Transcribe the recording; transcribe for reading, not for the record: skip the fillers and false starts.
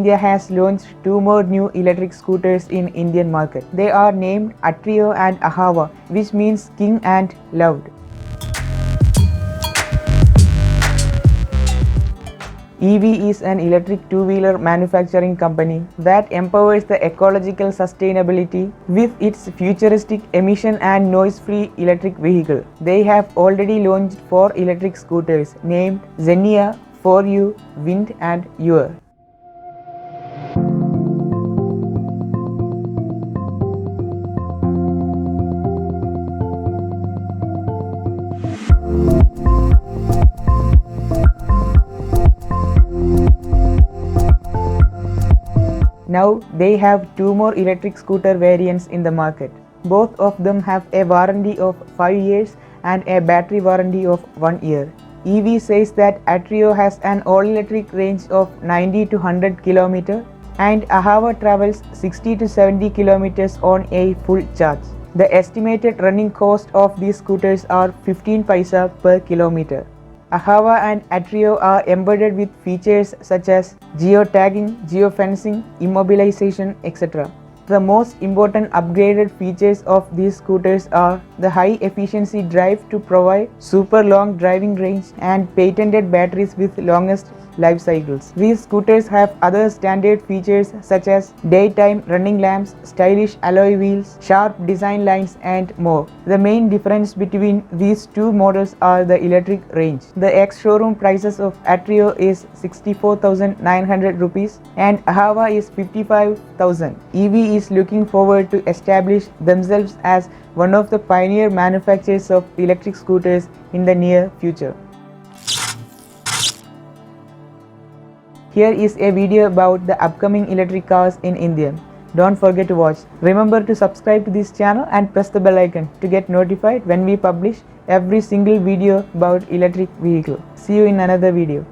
India has launched two more new electric scooters in Indian market. They are named Attrio and Ahava, which means king and loved. EV is an electric two-wheeler manufacturing company that empowers the ecological sustainability with its futuristic emission and noise-free electric vehicle. They have already launched 4 electric scooters named Xenia, 4U, Wind and Your. Now they have 2 more electric scooter variants in the market. Both of them have a warranty of 5 years and a battery warranty of 1 year. EV says that Attrio has an all-electric range of 90 to 100 km and Ahava travels 60 to 70 km on a full charge. The estimated running cost of these scooters are 15 paisa per kilometer. Ahava and Attrio are embedded with features such as geotagging, geofencing, immobilization, etc. The most important upgraded features of these scooters are the high efficiency drive to provide super long driving range and patented batteries with longest life cycles. These scooters have other standard features such as daytime running lamps, stylish alloy wheels, sharp design lines and more. The main difference between these two models are the electric range. The ex-showroom prices of Attrio is 64,900 rupees and Ahava is 55,000. EV is looking forward to establish themselves as one of the pioneer manufacturers of electric scooters in the near future. Here is a video about the upcoming electric cars in India. Don't forget to watch. Remember to subscribe to this channel and press the bell icon to get notified when we publish every single video about electric vehicle. See you in another video.